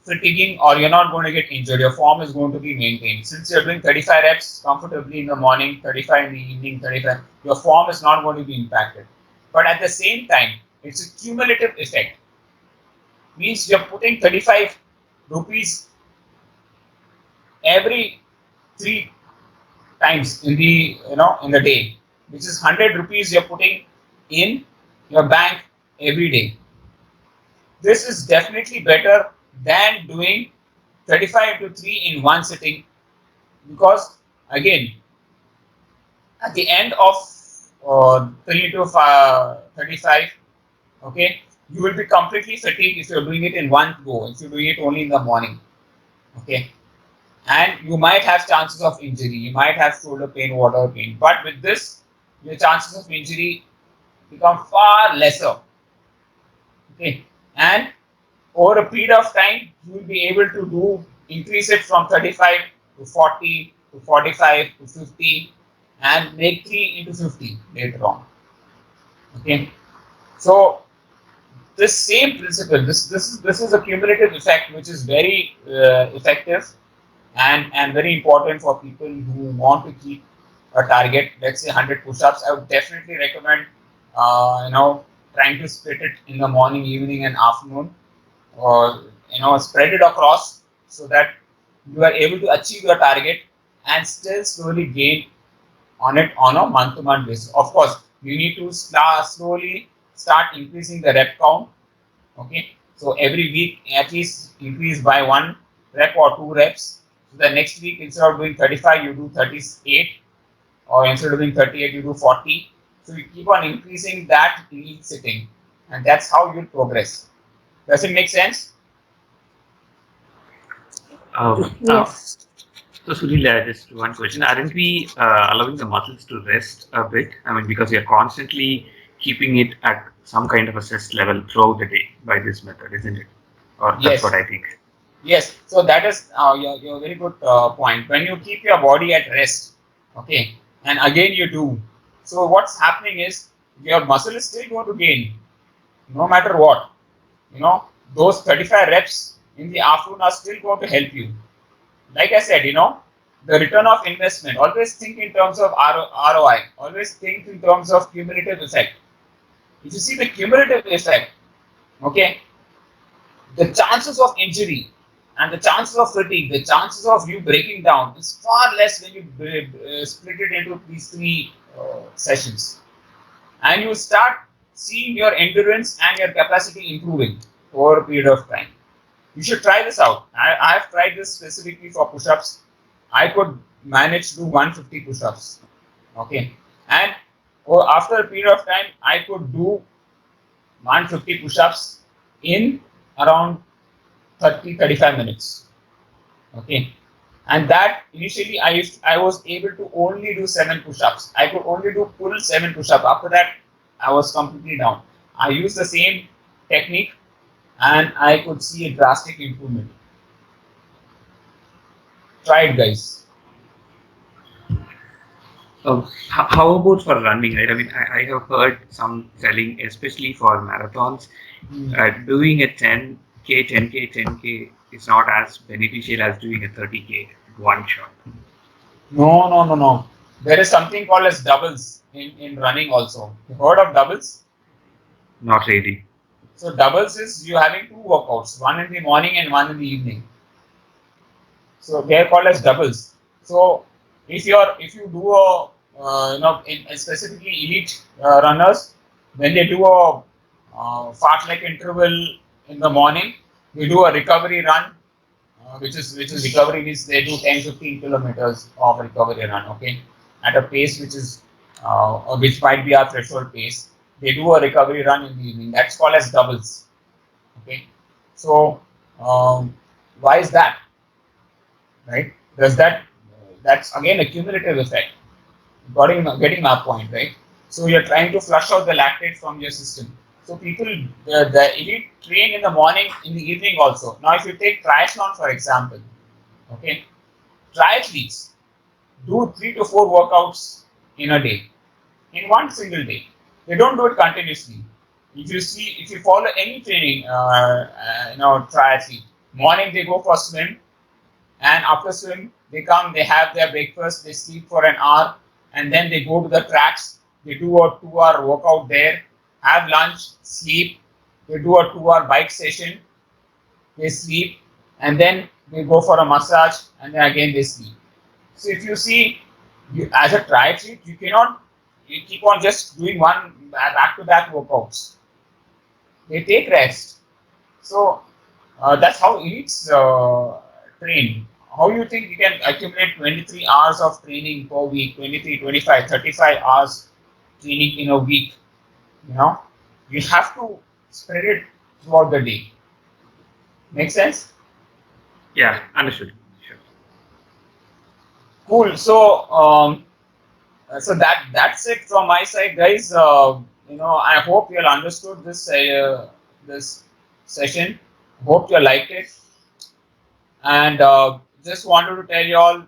Speaker 1: fatiguing or you're not going to get injured. Your form is going to be maintained. Since you're doing 35 reps comfortably in the morning, 35 in the evening, 35, your form is not going to be impacted. But at the same time, it's a cumulative effect. Means you're putting 35 rupees every 3 times in the day, which is 100 rupees you're putting in your bank every day. This is definitely better than doing 35 to 3 in one sitting, because again, at the end of 3 to 35, okay, you will be completely fatigued if you're doing it in one go, if you're doing it only in the morning, okay, and you might have chances of injury, you might have shoulder pain, whatever pain, but with this, your chances of injury become far lesser, okay, and over a period of time, you will be able to increase it from 35 to 40 to 45 to 50 and make 3 into 50 later on. Okay. So this same principle, this is a cumulative effect which is very effective and very important for people who want to keep a target, let's say 100 push-ups. I would definitely recommend trying to split it in the morning, evening and afternoon, or spread it across so that you are able to achieve your target and still slowly gain on it on a month-to-month basis. Of course, you need to slowly start increasing the rep count. Okay, so every week at least increase by 1 rep or 2 reps. So the next week, instead of doing 35, you do 38, or instead of doing 38, you do 40. So you keep on increasing that in each sitting, and that's how you'll progress. Does it make sense?
Speaker 3: Yes.
Speaker 5: So Sunil, just one question. Aren't we allowing the muscles to rest a bit? I mean, because you're constantly keeping it at some kind of a stress level throughout the day by this method, isn't it? Or that's what
Speaker 1: Yes.
Speaker 5: I think.
Speaker 1: Yes, so that is your very good point. When you keep your body at rest, okay, and again you do, so what's happening is your muscle is still going to gain, no matter what. Those 35 reps in the afternoon are still going to help you. Like I said, the return of investment. Always think in terms of ROI. Always think in terms of cumulative effect. If you see the cumulative effect, okay, the chances of injury and the chances of fatigue, the chances of you breaking down is far less when you split it into these 3 sessions. And you start seeing your endurance and your capacity improving over a period of time. You should try this out. I have tried this specifically for push-ups. I could manage to do 150 push-ups. Okay. And after a period of time, I could do 150 push-ups in around 30-35 minutes. Okay. And that initially I was able to only do 7 push-ups. I could only do full 7 push-ups. After that, I was completely down. I used the same technique and I could see a drastic improvement. Try it, guys.
Speaker 5: How about for running? Right? I mean, I have heard some telling, especially for marathons, doing a 10K, 10K, 10K is not as beneficial as doing a 30K one shot.
Speaker 1: No, no, no, no. There is something called as doubles in running also. You heard of doubles?
Speaker 5: Not really.
Speaker 1: So doubles is you having 2 workouts, one in the morning and one in the evening. So they are called as doubles. So if you do a specifically elite runners, when they do a fartlek interval in the morning. We do a recovery run, which is recovery means they do 10-15 kilometers of recovery run. Okay, at a pace which might be our threshold pace. They do a recovery run in the evening. That's called as doubles. Okay, so why is that? Right? Does that's again a cumulative effect. Getting my point, right? So you're trying to flush out the lactate from your system. So people, the elite train in the morning, in the evening also. Now, if you take triathlon for example, okay, triathletes do 3 to 4 workouts in a day, in one single day. They don't do it continuously. If you follow any training, triathlete, morning they go for swim, and after swim they come, they have their breakfast, they sleep for an hour, and then they go to the tracks, they do a 2 hour workout there, have lunch, sleep, they do a 2 hour bike session, they sleep, and then they go for a massage, and then again they sleep. So if you see, as a triathlete, you keep on just doing one back to back workouts. They take rest. So that's how elites train. How you think you can accumulate 23 hours of training per week, 23, 25, 35 hours training in a week? You have to spread it throughout the day. Make sense?
Speaker 5: Yeah, understood. Sure.
Speaker 1: Cool. So that's it from my side, guys. I hope you all understood this session. Hope you liked it, and just wanted to tell you all,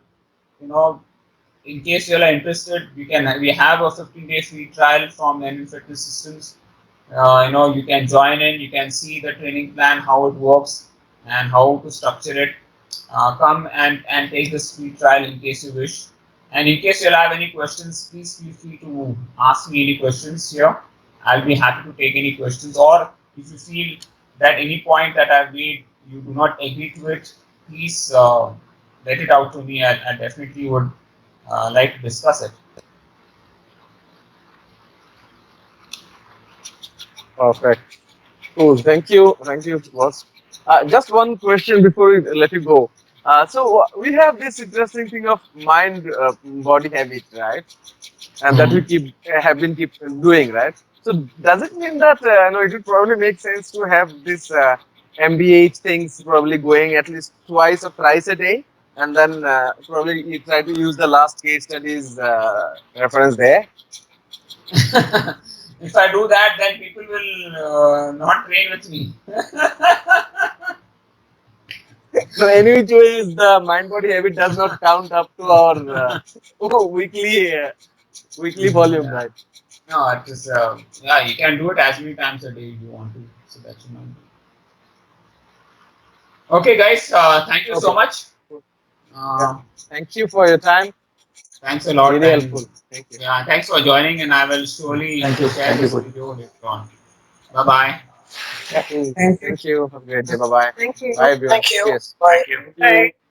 Speaker 1: in case you all are interested, we have a 15-day free trial from NN Fitness Systems. You can join in, you can see the training plan, how it works, and how to structure it. Come and take this free trial in case you wish. And in case you'll have any questions, please feel free to ask me any questions here. I'll be happy to take any questions. Or if you feel that any point that I've made, you do not agree to it, please let it out to me. I definitely would like to discuss it.
Speaker 2: Perfect. Cool. Thank you. Thank you, boss. Just one question before we let you go. So we have this interesting thing of mind body habit, right? And that we keep doing, right? So does it mean that it would probably make sense to have this MBH things probably going at least twice or thrice a day, and then probably you try to use the last case studies reference there.
Speaker 1: If I do that, then people will not train with me.
Speaker 2: So any which ways, the mind body habit does not count up to our weekly volume, right?
Speaker 1: No, it is you can do it as many times a day you want to. So that's your mind. Okay, guys. Thank you so much.
Speaker 2: Thank you for your time.
Speaker 1: Thanks a lot.
Speaker 2: Really helpful. Thank you.
Speaker 1: Yeah, thanks for joining, and I will surely share this video later on. Bye bye.
Speaker 2: Thank you. Have a great day. Bye bye.
Speaker 3: Thank you.
Speaker 2: Bye everyone.
Speaker 3: Thank you.
Speaker 2: Cheers.
Speaker 5: Thank you.
Speaker 2: Thank you.